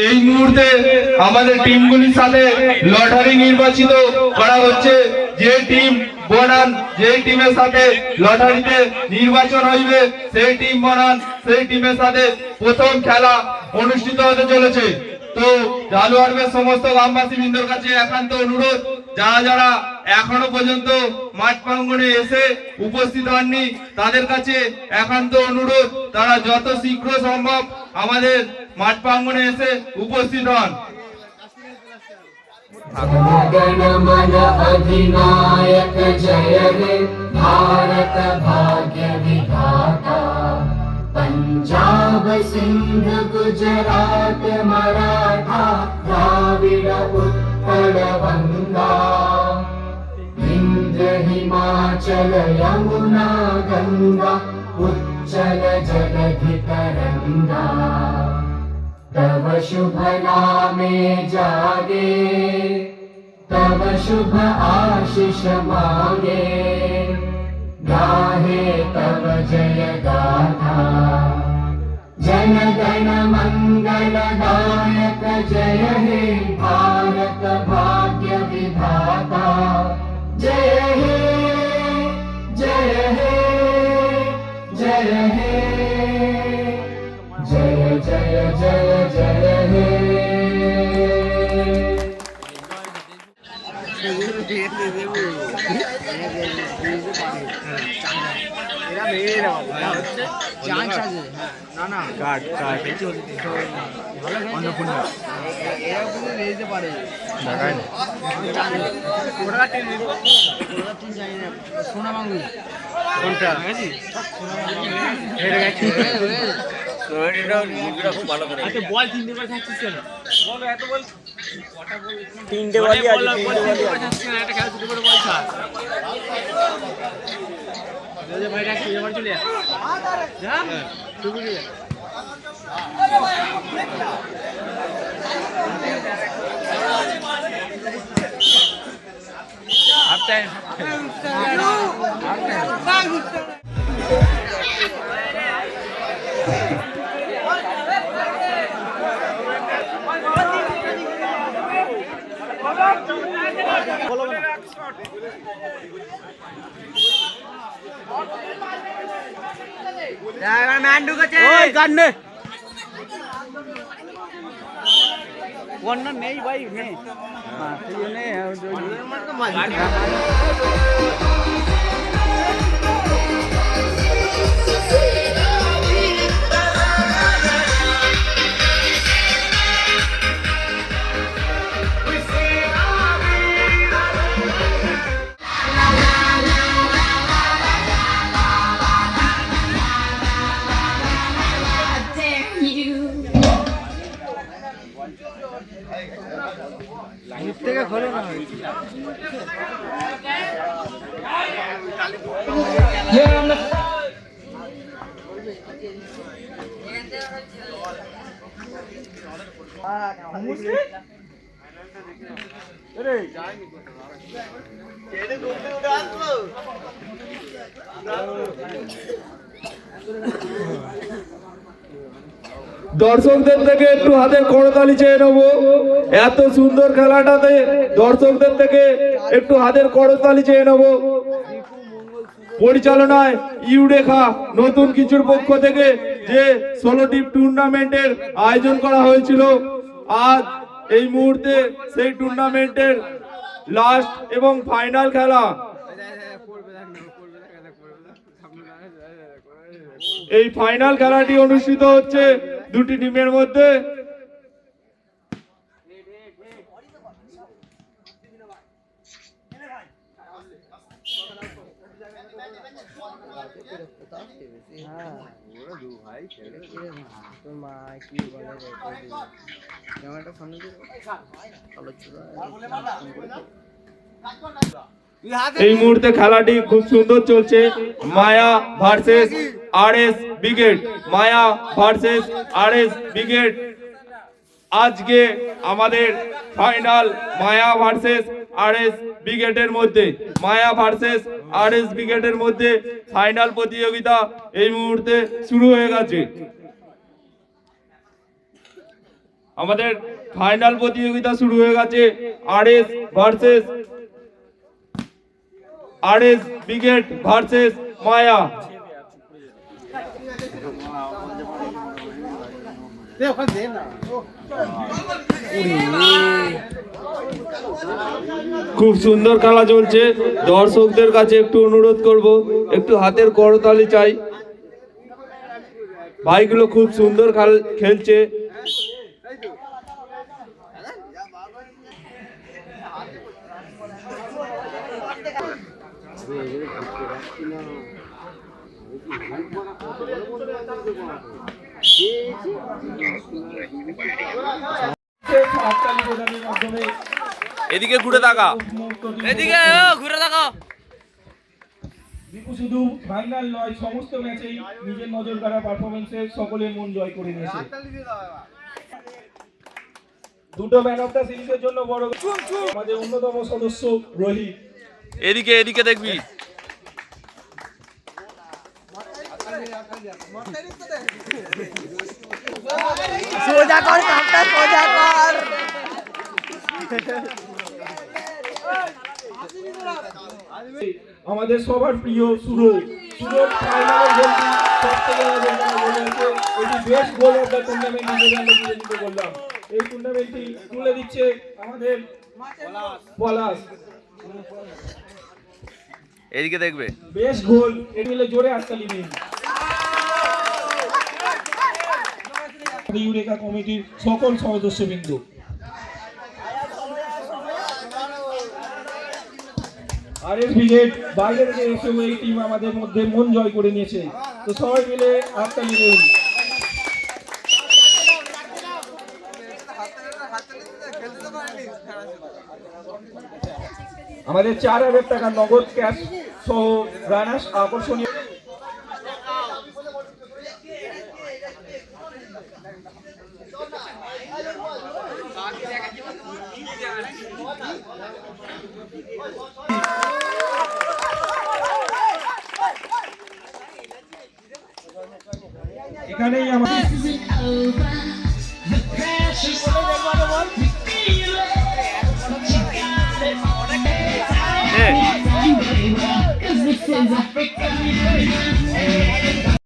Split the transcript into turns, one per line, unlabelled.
এই মুহূর্তে আমাদের টিমগুলির সাথে লটারি নির্বাচিত করা হচ্ছে। যে টিম বনান, যে টিমের সাথে লটারিতে নির্বাচন হইবে সেই টিম বনান, সেই টিমের সাথে প্রথম খেলা অনুষ্ঠিত হতে চলেছে। তো জালুয়ারবের সমস্ত গ্রামবাসী বৃন্দর কাছে একান্ত অনুরোধ, যারা যারা এখনো পর্যন্ত মাঠ প্রাঙ্গণে এসে উপস্থিত হননি তাদের কাছে একান্ত অনুরোধ, তারা যত শীঘ্র সম্ভব আমাদের মাঠ প্রাঙ্গণে এসে উপস্থিত হন।
गण मन अधिनायक जय हे भारत भाग्य विधाता। पंजाब सिंध गुजरात मराठा द्राविड उत्कल बंगा। विंध्य हिमाचल यमुना गंगा उच्चल जलधि तरंगा। तव शुभ नामे जागे, तव शुभ आशीष मांगे। गाहे तव जय गाथा, जन गण मंगल दायक जय हे भारत भाग्य विधाता। जय हे जय हे जय हे जय जय जय जय हे।
তিনটে বলই আছে, একটা খেলা শুরু করে বল ছাড় ভাই রাখছি এবার চলে যা শুরু করে হাফ টাইম ম্যান ঢুকেছে গান্নে কর্নার নেই ভাই নেই থেকে খোলো না
দর্শকদের থেকে একটু হাতের করতালি চেয়ে নেবো। এত সুন্দর খেলাটাতে দর্শকদের থেকে একটু হাতের করতালি চেয়ে নেবো। পরিচালনায় ইউরেখা নতুন কিছুর পক্ষ থেকে যে 16টি টুর্নামেন্টের আয়োজন করা হয়েছিল, আজ এই মুহূর্তে সেই টুর্নামেন্টের লাস্ট এবং ফাইনাল খেলা। এই ফাইনাল খেলাটি অনুষ্ঠিত হচ্ছে দুটি টিমের মধ্যে। এই মুহূর্তে খেলাটি খুব সুন্দর চলছে। মায়া ভার্সেস আরএস ব্রিগেড, মায়া ভার্সেস আরএস ব্রিগেড। আজকে আমাদের ফাইনাল মায়া ভার্সেস আরএস ব্রিগেডের মধ্যে, মায়া ভার্সেস আরএস ব্রিগেডের মধ্যে ফাইনাল প্রতিযোগিতা এই মুহূর্তে শুরু হয়ে গেছে। আমাদের ফাইনাল প্রতিযোগিতা শুরু হয়ে গেছে। আরএস ব্রিগেড ভার্সেস মায়া। খুব সুন্দর খেলা চলছে। দর্শকদের কাছে একটু অনুরোধ করব, একটু হাতের করতালি চাই। ভাইগুলো খুব সুন্দর খেলছে। এদিকে ঘুরে তাকা,
এদিকে ঘুরে দেখো।
দীপু শুধু ফাইনাল নয়, সমস্ত ম্যাচেই নিজের নজর কাড়া পারফরমেন্সে সকলের মন জয় করে নিয়েছে। দুটো ম্যান অফ দ্য সিরিজের জন্য বড় আমাদের অন্যতম সদস্য রোহিত।
এদিকে দেখবি।
সোজা কর কাপটা, সোজা কর।
আমাদের সবার প্রিয় সুরো ফাইনালের গোলটি সবথেকে এটি best goal of the tournament হিসেবে আমরা বিবেচিত করলাম। এই টুর্নামেন্টটি তুলে দিচ্ছে আমাদের পলাশ।
এদিকে দেখবে।
বেস্ট গোল এটি মিলে জোরে হাততালি দিন। ইউরেকা কমিটির সকল সদস্যবৃন্দ। আরএস ব্রিগেড বাইরে থেকে এসেও এই টিম আমাদের মধ্যে মন জয় করে নিয়েছে। তো সবাই মিলে হাততালি দিন। আমাদের 4000 টাকা নগদ ক্যাশ সহ রানার্স আকর্ষণীয়। এখানেই আমাদের
Cause this is Africa.